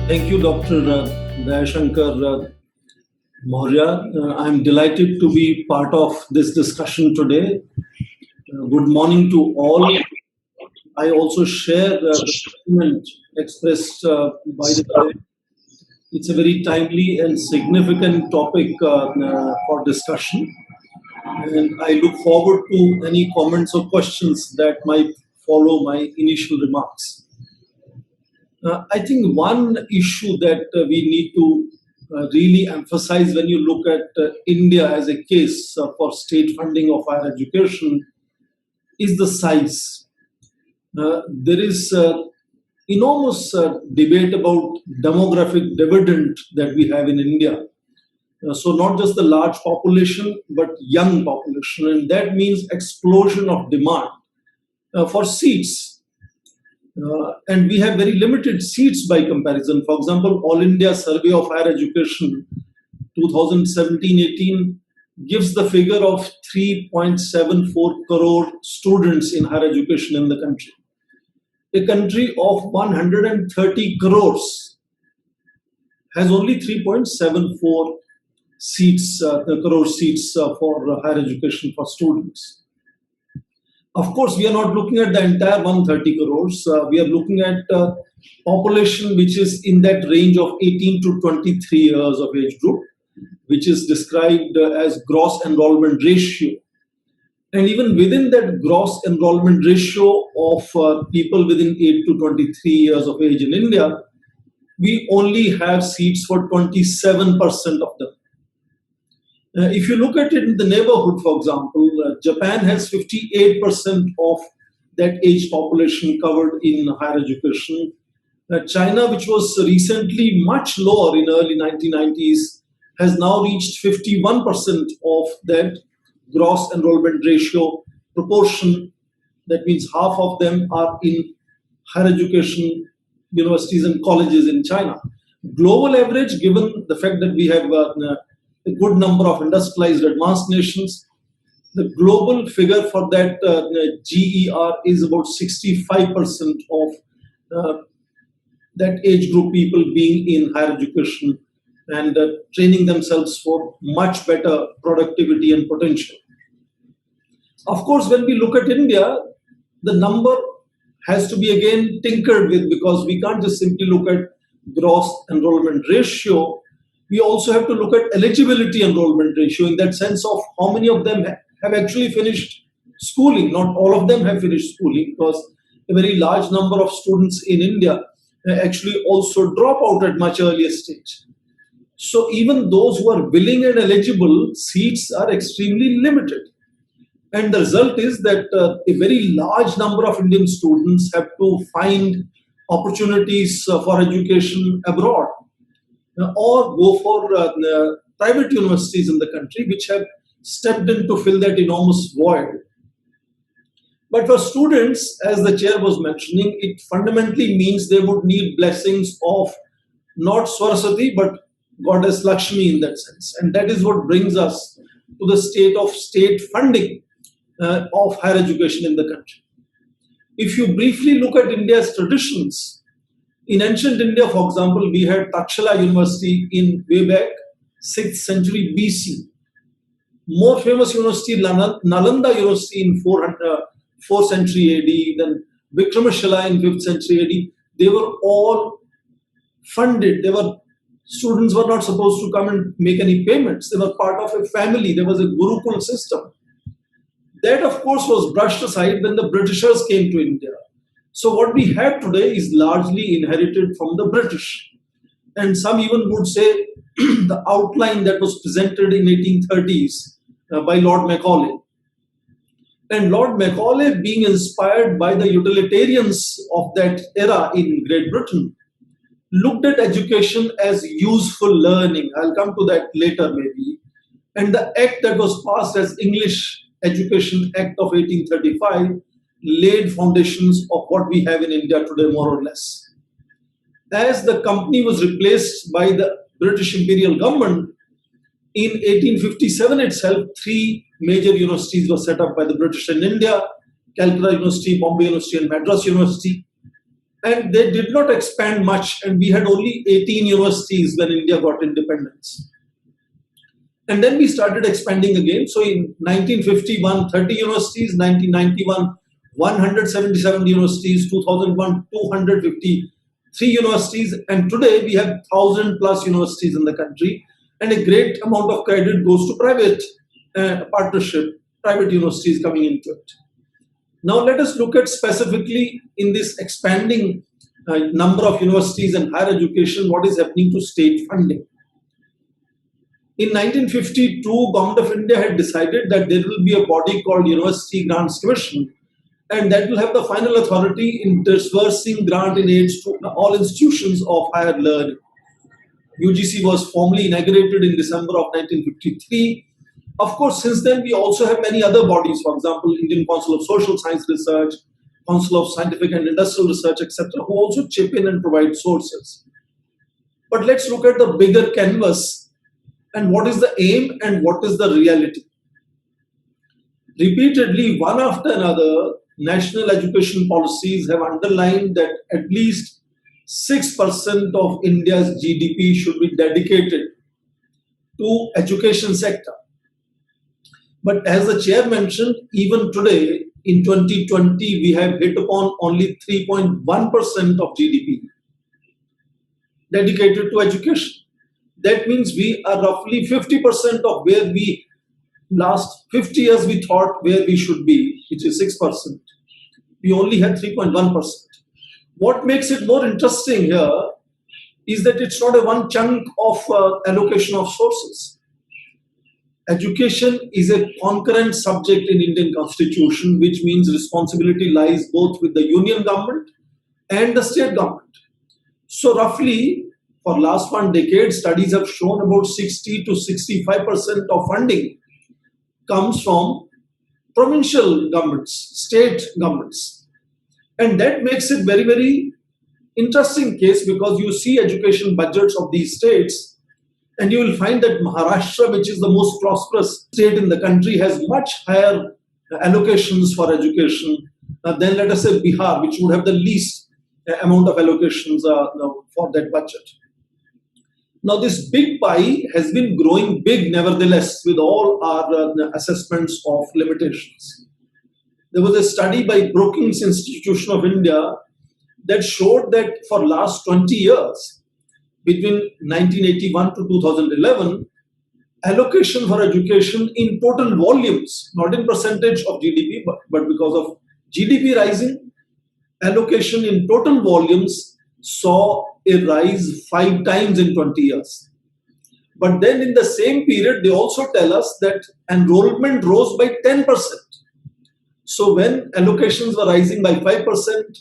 Thank you, Dr. Dayashankar Maurya. I'm delighted to be part of this discussion today. Good morning to all. I also share the sentiment expressed by the colleague. It's a very timely and significant topic for discussion, and I look forward to any comments or questions that might follow my initial remarks. I think one issue that we need to really emphasize when you look at India as a case for state funding of higher education is the size. There is enormous debate about demographic dividend that we have in India. So not just the large population, but young population, and that means explosion of demand for seats, and we have very limited seats by comparison. For example, All India Survey of Higher Education 2017-18 gives the figure of 3.74 crore students in higher education in the country. A country of 130 crores has only 3.74 crore seats for higher education for students. Of course, we are not looking at the entire 130 crores. We are looking at population which is in that range of 18 to 23 years of age group, which is described as gross enrollment ratio. And even within that gross enrollment ratio of people within 8 to 23 years of age in India, we only have seats for 27% of them. If you look at it in the neighborhood, for example, Japan has 58% of that age population covered in higher education. China, which was recently much lower in early 1990s, has now reached 51% of that gross enrollment ratio proportion. That means half of them are in higher education universities and colleges in China. Global average, given the fact that we have a good number of industrialized advanced nations, the global figure for that GER is about 65% of that age group people being in higher education and training themselves for much better productivity and potential. Of course, when we look at India, the number has to be again tinkered with, because we can't just simply look at gross enrollment ratio. We also have to look at eligibility enrollment ratio, in that sense of how many of them have actually finished schooling. Not all of them have finished schooling, because a very large number of students in India actually also drop out at much earlier stage. So even those who are willing and eligible, seats are extremely limited. And the result is that a very large number of Indian students have to find opportunities for education abroad, or go for private universities in the country, which have stepped in to fill that enormous void. But for students, as the chair was mentioning, it fundamentally means they would need blessings of not Saraswati, but Goddess Lakshmi in that sense. And that is what brings us to the state of state funding of higher education in the country. If you briefly look at India's traditions, in ancient India, for example, we had Takshala University in way back 6th century BC. More famous university, Nalanda University in 4th century AD, then Vikramashila in 5th century AD. They were all funded. Students were not supposed to come and make any payments. They were part of a family. There was a Gurukul system. That, of course, was brushed aside when the Britishers came to India. So what we have today is largely inherited from the British. And some even would say the outline that was presented in 1830s by Lord Macaulay. And Lord Macaulay, being inspired by the utilitarians of that era in Great Britain, looked at education as useful learning. I'll come to that later maybe. And the act that was passed as English Education Act of 1835 laid foundations of what we have in India today, more or less. As the company was replaced by the British Imperial government, in 1857 itself, 3 major universities were set up by the British in India: Calcutta University, Bombay University, and Madras University. And they did not expand much, and we had only 18 universities when India got independence. And then we started expanding again. So in 1951, 30 universities, 1991, 177 universities, 2001, 253 universities, and today we have 1,000 plus universities in the country, and a great amount of credit goes to private partnership, private universities coming into it. Now let us look at specifically in this expanding number of universities and higher education, what is happening to state funding. In 1952, Government of India had decided that there will be a body called University Grants Commission, and that will have the final authority in disbursing grant in aids to all institutions of higher learning. UGC was formally inaugurated in December of 1953. Of course, since then we also have many other bodies, for example, Indian Council of Social Science Research, Council of Scientific and Industrial Research, etc., who also chip in and provide sources. But let's look at the bigger canvas and what is the aim and what is the reality. Repeatedly, one after another, national education policies have underlined that at least 6% of India's GDP should be dedicated to education sector. But as the chair mentioned, even today in 2020, we have hit upon only 3.1% of GDP dedicated to education. That means we are roughly 50% of where we last 50 years we thought where we should be, which is 6%. We only had 3.1%. What makes it more interesting here is that it's not a one chunk of allocation of sources. Education is a concurrent subject in Indian Constitution, which means responsibility lies both with the union government and the state government. So roughly, for last one decade, studies have shown about 60 to 65% of funding comes from provincial governments, state governments. And that makes it very, very interesting case because you see education budgets of these states and you will find that Maharashtra, which is the most prosperous state in the country, has much higher allocations for education than, let us say, Bihar, which would have the least amount of allocations for that budget. Now, this big pie has been growing big, nevertheless, with all our assessments of limitations. There was a study by Brookings Institution of India that showed that for last 20 years, between 1981 to 2011, allocation for education in total volumes, not in percentage of GDP, but because of GDP rising, allocation in total volumes saw a rise 5 times in 20 years. But then in the same period, they also tell us that enrollment rose by 10%. So when allocations were rising by 5%,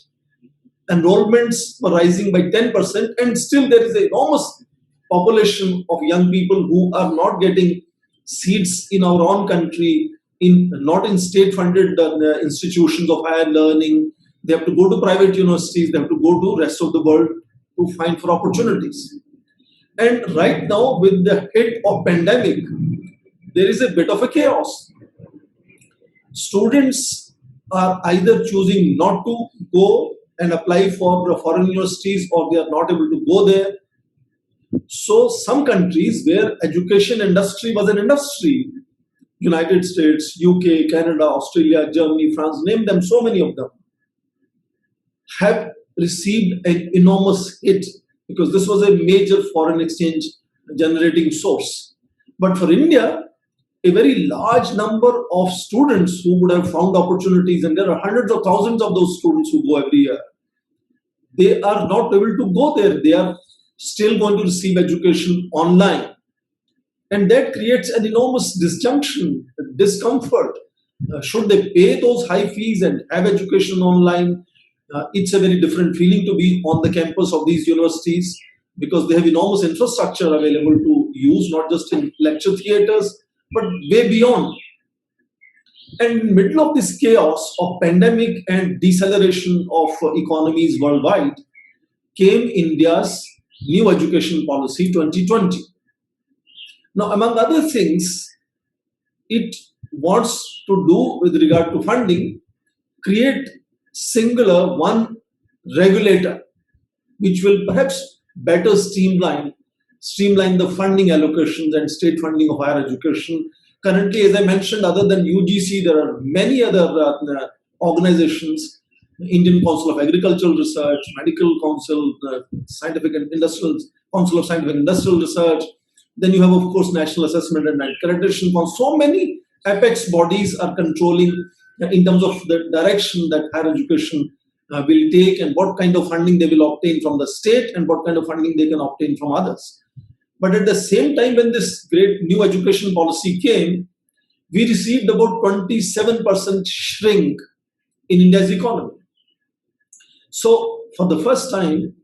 enrollments were rising by 10%, and still there is an enormous population of young people who are not getting seats in our own country, not in state-funded institutions of higher learning. They have to go to private universities, they have to go to rest of the world to find for opportunities. And right now, with the hit of pandemic, there is a bit of a chaos. Students are either choosing not to go and apply for foreign universities, or they are not able to go there. So some countries where education industry was an industry, United States, UK, Canada, Australia, Germany, France, name them, so many of them, have received an enormous hit because this was a major foreign exchange generating source. But for India, a very large number of students who would have found opportunities, and there are hundreds of thousands of those students who go every year, they are not able to go there. They are still going to receive education online. And that creates an enormous disjunction, discomfort. Should they pay those high fees and have education online? It's a very different feeling to be on the campus of these universities because they have enormous infrastructure available to use, not just in lecture theaters, but way beyond. And in the middle of this chaos of pandemic and deceleration of economies worldwide came India's new education policy 2020. Now, among other things, it wants to do with regard to funding, create singular one regulator, which will perhaps better streamline the funding allocations and state funding of higher education. Currently, as I mentioned, other than UGC, there are many other organizations: Indian Council of Agricultural Research, Medical Council, Scientific and Industrial Council of Scientific and Industrial Research. Then you have, of course, National Assessment and Accreditation Council. So many apex bodies are controlling in terms of the direction that higher education will take, and what kind of funding they will obtain from the state and what kind of funding they can obtain from others. But at the same time, when this great new education policy came, we received about 27% shrink in India's economy. So for the first time,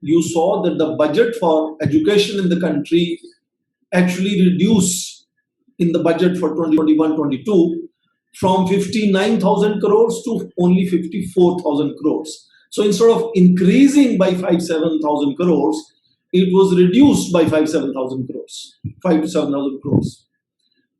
you saw that the budget for education in the country actually reduced in the budget for 2021-22 from 59,000 crores to only 54,000 crores. So instead of increasing by 5-7,000 crores, it was reduced by 5-7,000 crores, 5 to 7,000 crores.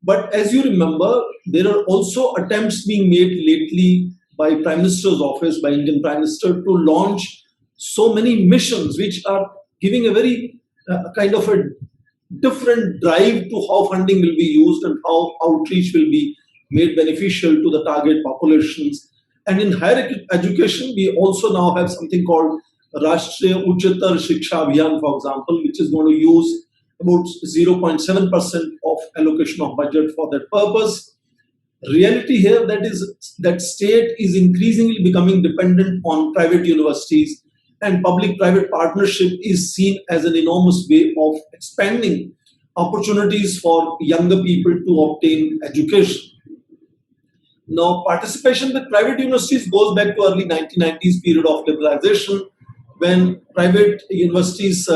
But as you remember, there are also attempts being made lately by Prime Minister's office, by Indian Prime Minister, to launch so many missions which are giving a very kind of a different drive to how funding will be used and how outreach will be made beneficial to the target populations. And in higher education, we also now have something called Rashtriya Uchchatar Shiksha Abhiyan, for example, which is going to use about 0.7% of allocation of budget for that purpose. Reality here that state is increasingly becoming dependent on private universities, and public-private partnership is seen as an enormous way of expanding opportunities for younger people to obtain education. Now, participation with private universities goes back to early 1990s period of liberalization, when private universities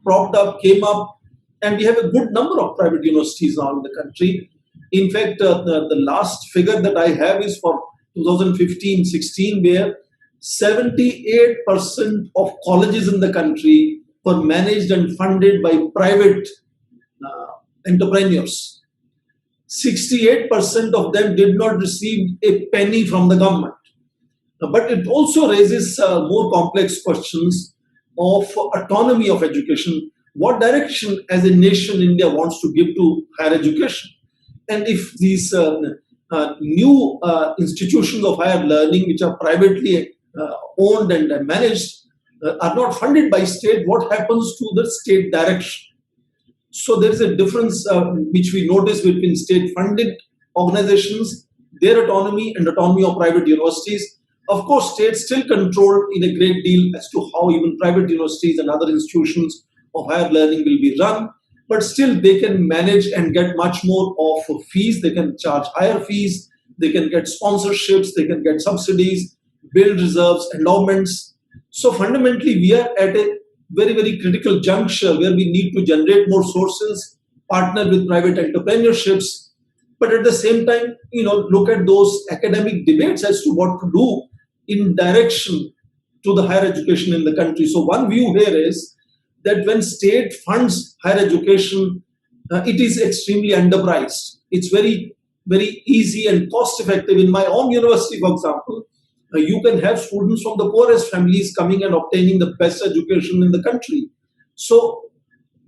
propped up, came up, and we have a good number of private universities now in the country. In fact, the last figure that I have is for 2015-16, where 78% of colleges in the country were managed and funded by private entrepreneurs. 68% of them did not receive a penny from the government. But it also raises more complex questions of autonomy of education. What direction as a nation India wants to give to higher education? And if these new institutions of higher learning, which are privately owned and managed, are not funded by state, what happens to the state direction? So there is a difference which we notice between state-funded organizations, their autonomy, and autonomy of private universities. Of course, states still control in a great deal as to how even private universities and other institutions of higher learning will be run, but still they can manage and get much more of fees. They can charge higher fees, they can get sponsorships, they can get subsidies, build reserves, endowments. So fundamentally, we are at a very, very critical juncture where we need to generate more sources, partner with private entrepreneurships, but at the same time, look at those academic debates as to what to do in direction to the higher education in the country. So one view here is that when state funds higher education, it is extremely underpriced. It's very, very easy and cost effective. In my own university, for example, you can have students from the poorest families coming and obtaining the best education in the country. So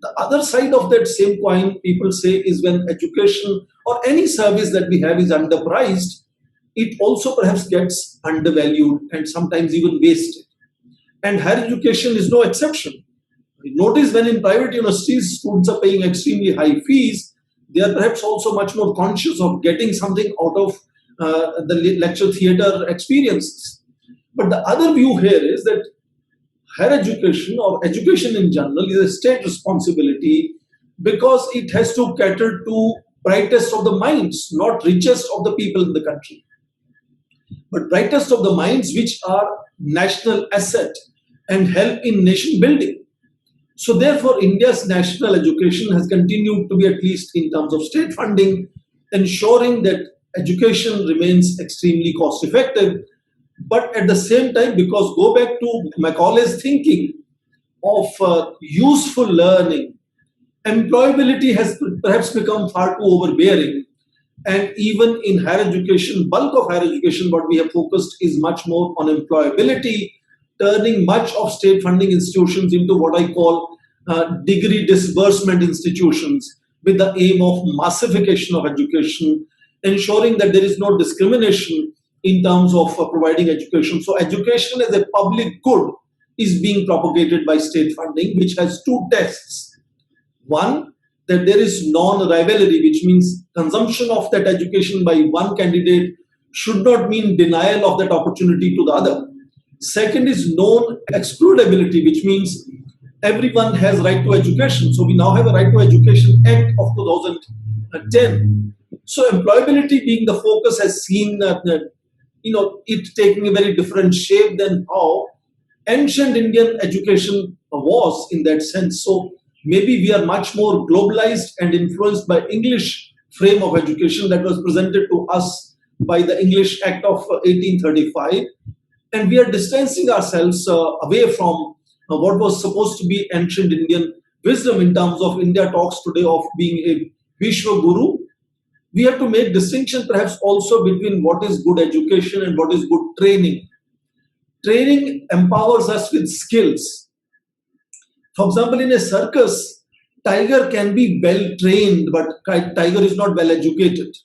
the other side of that same coin, people say, is when education or any service that we have is underpriced, it also perhaps gets undervalued and sometimes even wasted. And higher education is no exception. Notice when in private universities, students are paying extremely high fees, they are perhaps also much more conscious of getting something out of the lecture theatre experiences. But the other view here is that higher education or education in general is a state responsibility because it has to cater to brightest of the minds, not richest of the people in the country, but brightest of the minds, which are national asset and help in nation building. So therefore, India's national education has continued to be, at least in terms of state funding, ensuring that education remains extremely cost effective. But at the same time, because go back to Macaulay's thinking of useful learning, employability has perhaps become far too overbearing. And even in higher education, bulk of higher education, what we have focused is much more on employability, turning much of state funding institutions into what I call degree disbursement institutions with the aim of massification of education, ensuring that there is no discrimination in terms of providing education. So education as a public good is being propagated by state funding, which has two tests. One, that there is non-rivalry, which means consumption of that education by one candidate should not mean denial of that opportunity to the other. Second is non-excludability, which means everyone has right to education. So we now have a Right to Education Act of 2010. So employability being the focus has seen it taking a very different shape than how ancient Indian education was in that sense. So maybe we are much more globalized and influenced by English frame of education that was presented to us by the English Act of 1835, and we are distancing ourselves away from what was supposed to be ancient Indian wisdom in terms of India talks today of being a Vishwa Guru. We have to make distinction perhaps also between what is good education and what is good training. Training empowers us with skills. For example, in a circus, tiger can be well trained, but tiger is not well educated.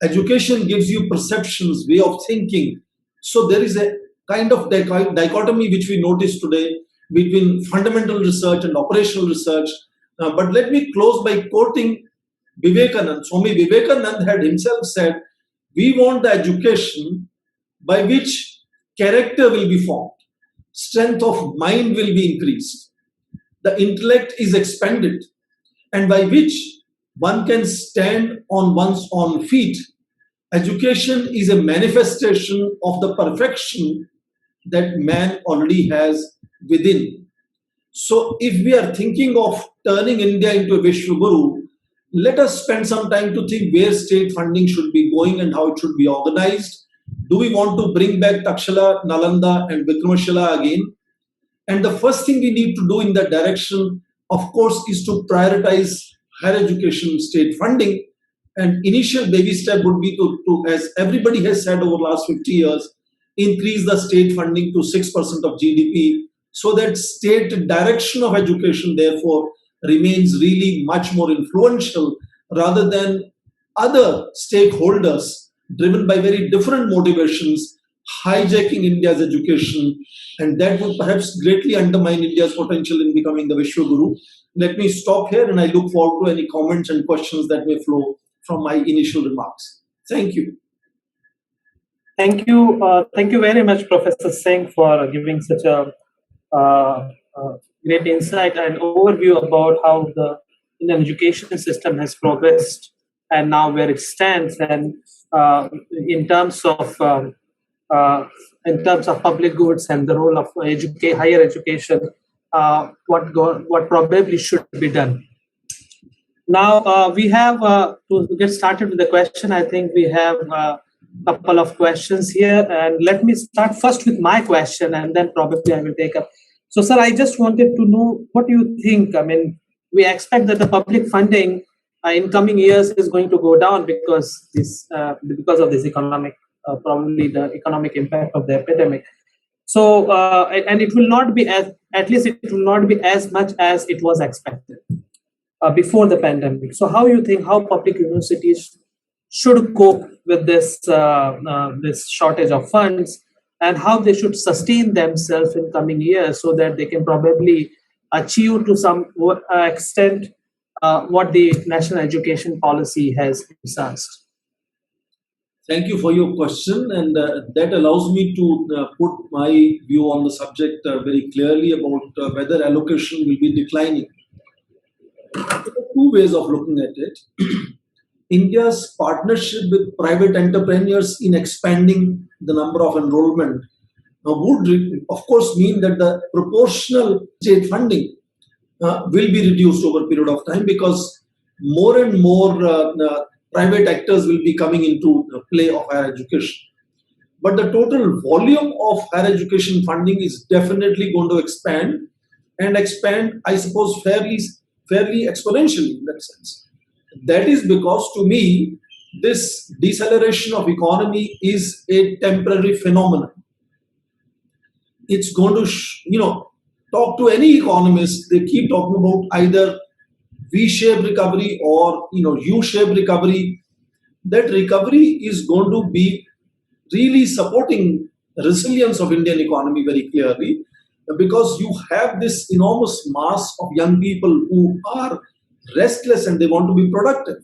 Education gives you perceptions, way of thinking. So there is a kind of dichotomy which we notice today between fundamental research and operational research. But let me close by quoting Vivekanand. Swami Vivekanand had himself said, we want the education by which character will be formed, strength of mind will be increased, the intellect is expanded, and by which one can stand on one's own feet. Education is a manifestation of the perfection that man already has within. So if we are thinking of turning India into a Vishwa Guru, let us spend some time to think where state funding should be going and how it should be organized. Do we want to bring back Takshala, Nalanda and Vikramashila again? And the first thing we need to do in that direction, of course, is to prioritize higher education state funding. And initial baby step would be to, as everybody has said over the last 50 years, increase the state funding to 6% of GDP, so that state direction of education, therefore, remains really much more influential rather than other stakeholders driven by very different motivations hijacking India's education, and that would perhaps greatly undermine India's potential in becoming the Vishwa Guru. Let me stop here, and I look forward to any comments and questions that may flow from my initial remarks. Thank you. Thank you. Thank you very much, Professor Singh, for giving such a great insight and overview about how the Indian education system has progressed and now where it stands, and in terms of public goods and the role of higher education, what probably should be done. Now we have to get started with the question. I think we have a couple of questions here, and let me start first with my question, and then probably I will take up. So, sir, I just wanted to know what you think. I mean, we expect that the public funding in coming years is going to go down because of this economic, probably the economic impact of the epidemic. So, and it will not be at least it will not be as much as it was expected before the pandemic. So, how you think how public universities should cope with this this shortage of funds, and how they should sustain themselves in coming years so that they can probably achieve to some extent what the national education policy has envisaged? Thank you for your question, and that allows me to put my view on the subject very clearly about whether allocation will be declining. There are two ways of looking at it. India's partnership with private entrepreneurs in expanding the number of enrollment would, of course, mean that the proportional state funding will be reduced over a period of time, because more and more private actors will be coming into play of higher education. But the total volume of higher education funding is definitely going to expand, and expand, I suppose, fairly exponentially in that sense. That is because, to me, this deceleration of economy is a temporary phenomenon. it's going to, talk to any economist, they keep talking about either V-shaped recovery or, U-shaped recovery. That recovery is going to be really supporting resilience of Indian economy very clearly, because you have this enormous mass of young people who are restless and they want to be productive.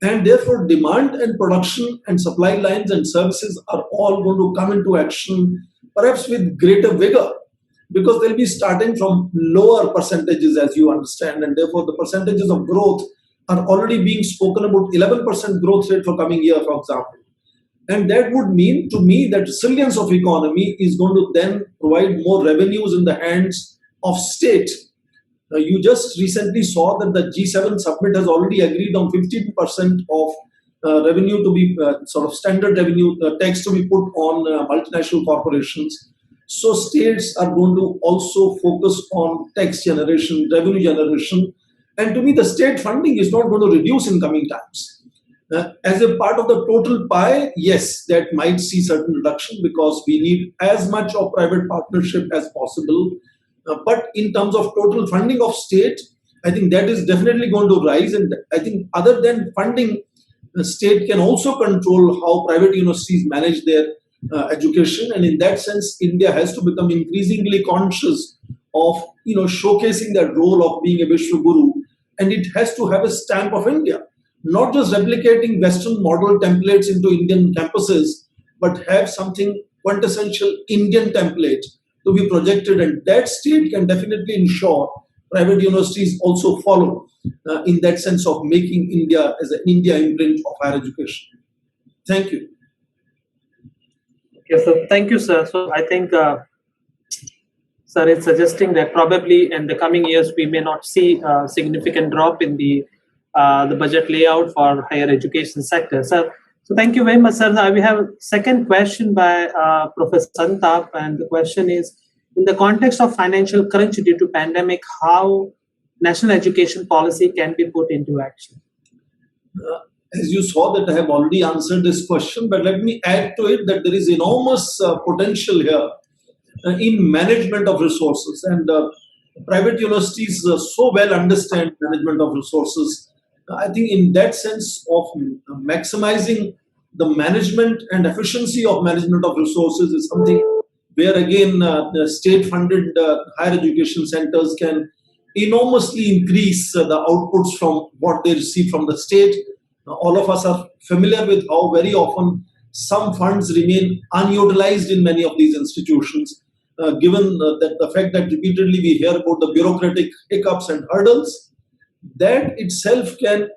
And therefore, demand and production and supply lines and services are all going to come into action, perhaps with greater vigor, because they'll be starting from lower percentages, as you understand, and therefore the percentages of growth are already being spoken about. 11% growth rate for coming year, for example. And that would mean to me that resilience of economy is going to then provide more revenues in the hands of state. You just recently saw that the G7 summit has already agreed on 15% of revenue to be sort of standard revenue tax to be put on multinational corporations. So states are going to also focus on tax generation, revenue generation. And to me, the state funding is not going to reduce in coming times. As a part of the total pie, yes, that might see certain reduction because we need as much of private partnership as possible. But in terms of total funding of state, I think that is definitely going to rise. And I think other than funding, the state can also control how private universities manage their education. And in that sense, India has to become increasingly conscious of showcasing that role of being a Vishwaguru, and it has to have a stamp of India, not just replicating Western model templates into Indian campuses, but have something quintessential Indian template to be projected, and that state can definitely ensure private universities also follow in that sense of making India as an India imprint of higher education. Thank you. Okay, so thank you, sir. So I think, sir is suggesting that probably in the coming years we may not see a significant drop in the budget layout for higher education sector. So thank you very much, sir. Now we have a second question by Professor Santap, and the question is, in the context of financial crunch due to pandemic, how national education policy can be put into action? As you saw that I have already answered this question, but let me add to it that there is enormous potential here in management of resources, and private universities so well understand management of resources. I think in that sense of maximizing the management and efficiency of management of resources is something where again the state-funded higher education centers can enormously increase the outputs from what they receive from the state. All of us are familiar with how very often some funds remain unutilized in many of these institutions, given that the fact that repeatedly we hear about the bureaucratic hiccups and hurdles. That itself can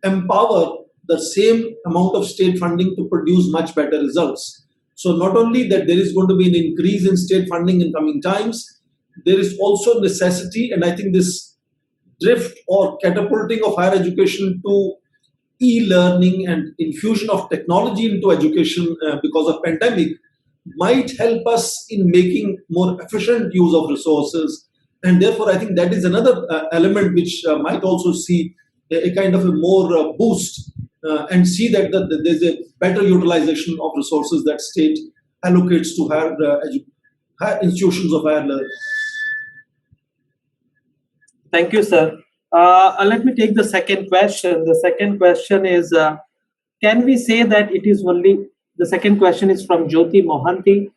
empower the same amount of state funding to produce much better results. So not only that there is going to be an increase in state funding in coming times, there is also necessity, and I think this drift or catapulting of higher education to e-learning and infusion of technology into education because of pandemic might help us in making more efficient use of resources. And therefore, I think that is another element which might also see a kind of a more boost and see that there's a better utilization of resources that state allocates to higher institutions of higher learning. Thank you, sir. Let me take the second question. The second question is, can we say that it is only, the second question is from Jyoti Mohanty.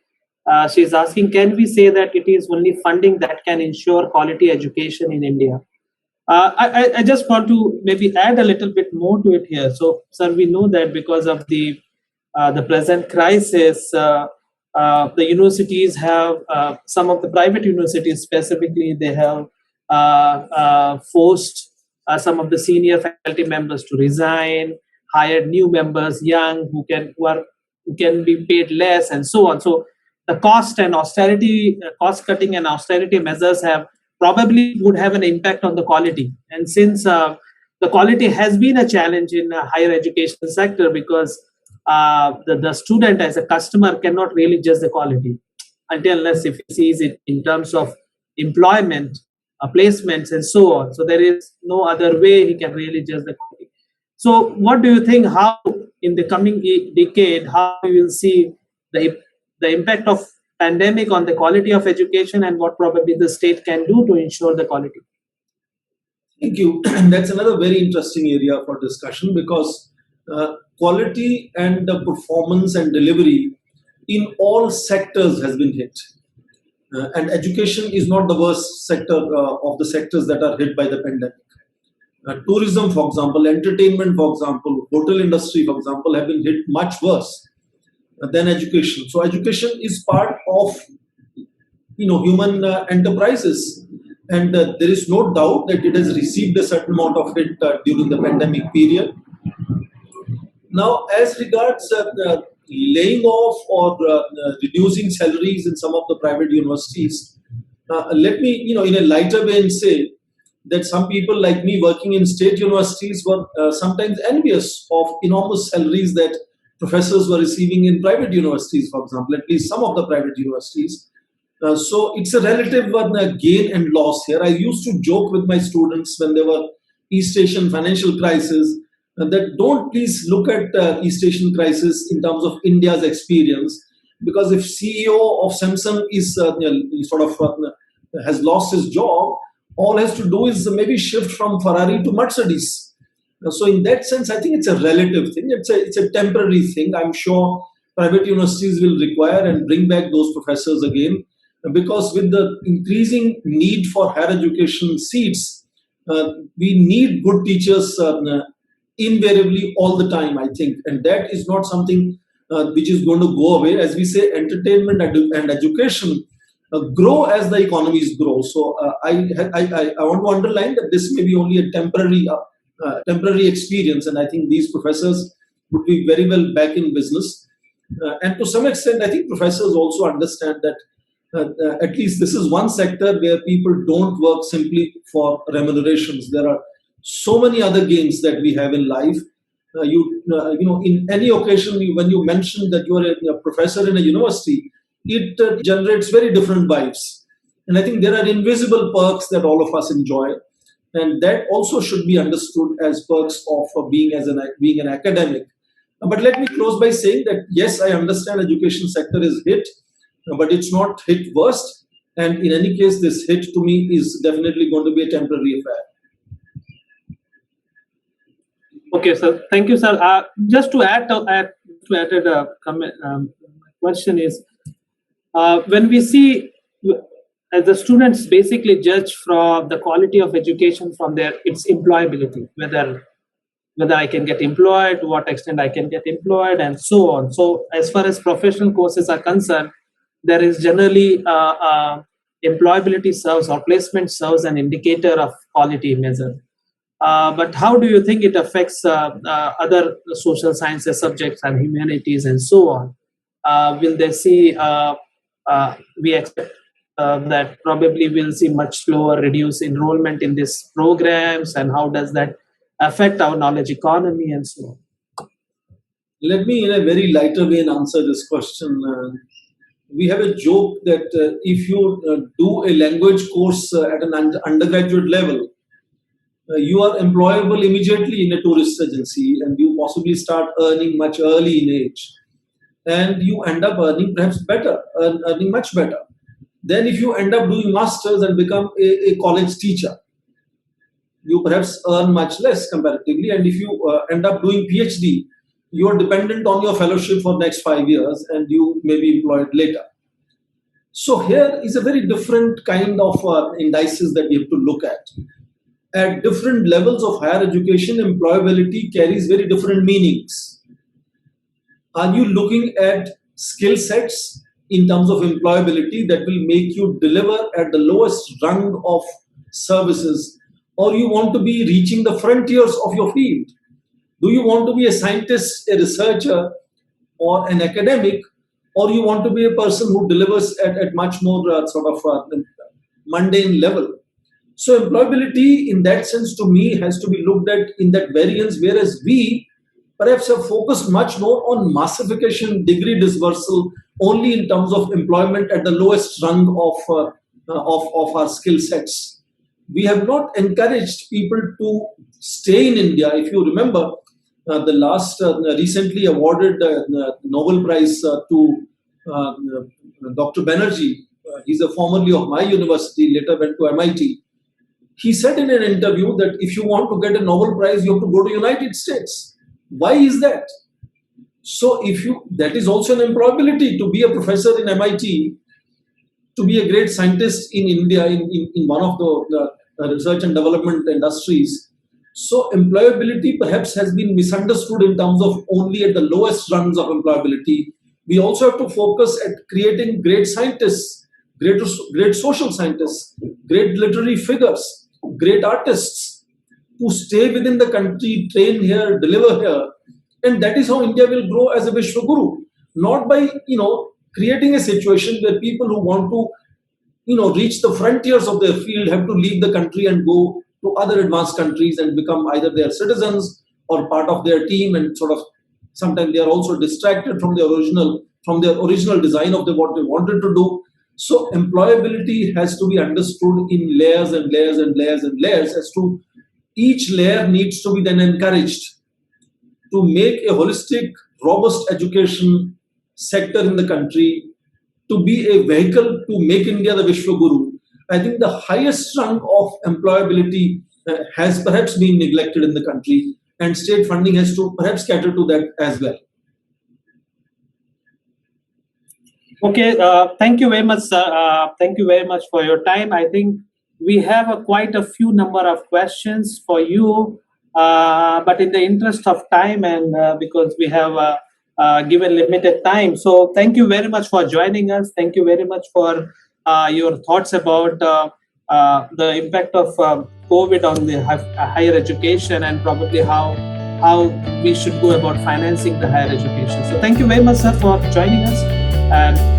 She's asking, can we say that it is only funding that can ensure quality education in India? I just want to maybe add a little bit more to it here. So, sir, we know that because of the present crisis, the universities have, some of the private universities specifically, they have forced some of the senior faculty members to resign, hired new members, young, who can be paid less, and so on. So the cost cutting and austerity measures have probably would have an impact on the quality. And since the quality has been a challenge in the higher education sector, because the student as a customer cannot really judge the quality unless if he sees it in terms of employment, placements, and so on. So there is no other way he can really judge the quality. So what do you think, how in the coming decade, how you will see the impact of pandemic on the quality of education and what probably the state can do to ensure the quality? Thank you. And that's another very interesting area for discussion because quality and the performance and delivery in all sectors has been hit. And education is not the worst sector of the sectors that are hit by the pandemic. Tourism, for example, entertainment, for example, hotel industry, for example, have been hit much worse than education. So education is part of human enterprises, and there is no doubt that it has received a certain amount of hit during the pandemic period. Now, as regards laying off or reducing salaries in some of the private universities, let me, in a lighter vein, say that some people like me working in state universities were sometimes envious of enormous salaries that professors were receiving in private universities, for example, at least some of the private universities. So it's a relative gain and loss here. I used to joke with my students when there were East Asian financial crisis that don't please look at East Asian crisis in terms of India's experience, because if CEO of Samsung is has lost his job, all has to do is maybe shift from Ferrari to Mercedes. So in that sense, I think it's a relative thing. It's a temporary thing. I'm sure private universities will require and bring back those professors again, because with the increasing need for higher education seats, we need good teachers invariably all the time, I think. And that is not something which is going to go away. As we say, entertainment and education grow as the economies grow. So I want to underline that this may be only a temporary experience, and I think these professors would be very well back in business. And to some extent, I think professors also understand that at least this is one sector where people don't work simply for remunerations. There are so many other gains that we have in life. In any occasion, when you mention that you are a professor in a university, it generates very different vibes. And I think there are invisible perks that all of us enjoy. And that also should be understood as perks of being an academic. But let me close by saying that, yes, I understand education sector is hit, but it's not hit worst. And in any case, this hit to me is definitely going to be a temporary affair. Okay, sir. Thank you, sir. Just to add a comment, question is, when we see as the students basically judge from the quality of education from its employability, whether I can get employed, to what extent I can get employed, and so on. So as far as professional courses are concerned, there is generally employability serves or placement serves an indicator of quality measure. But how do you think it affects other social sciences subjects and humanities and so on? Will they see, we expect that probably we'll see much slower reduced enrollment in these programs, and how does that affect our knowledge economy and so on? Let me, in a very lighter vein, answer this question. We have a joke that if you do a language course at an undergraduate level, you are employable immediately in a tourist agency, and you possibly start earning much early in age. And you end up earning perhaps better, earning much better. Then if you end up doing masters and become a college teacher, you perhaps earn much less comparatively. And if you end up doing PhD, you are dependent on your fellowship for next 5 years, and you may be employed later. So here is a very different kind of indices that we have to look at. At different levels of higher education, employability carries very different meanings. Are you looking at skill sets in terms of employability that will make you deliver at the lowest rung of services, or you want to be reaching the frontiers of your field? Do you want to be a scientist, a researcher, or an academic, or you want to be a person who delivers at much more mundane level? So employability in that sense to me has to be looked at in that variance, whereas we perhaps have focused much more on massification, degree dispersal, only in terms of employment at the lowest rung of our skill sets. We have not encouraged people to stay in India. If you remember, the last recently awarded Nobel Prize to Dr. Banerjee, he's a formerly of my university, later went to MIT. He said in an interview that if you want to get a Nobel Prize, you have to go to United States. Why is that? So that is also an employability to be a professor in MIT, to be a great scientist in India in one of the research and development industries. So employability perhaps has been misunderstood in terms of only at the lowest rungs of employability. We also have to focus at creating great scientists, great social scientists, great literary figures, great artists who stay within the country, train here, deliver here. And that is how India will grow as a Vishwaguru, not by, creating a situation where people who want to, reach the frontiers of their field have to leave the country and go to other advanced countries and become either their citizens or part of their team, and sort of sometimes they are also distracted from their original design of what they wanted to do. So employability has to be understood in layers and layers and layers and layers, as to each layer needs to be then encouraged to make a holistic, robust education sector in the country, to be a vehicle to make India the Vishwaguru. I think the highest rung of employability has perhaps been neglected in the country, and state funding has to perhaps cater to that as well. Okay, thank you very much, sir. Thank you very much for your time. I think we have quite a few number of questions for you, but in the interest of time and because we have given limited time, so thank you very much for joining us. Thank you very much for your thoughts about the impact of COVID on the higher education, and probably how we should go about financing the higher education. So thank you very much, sir, for joining us. And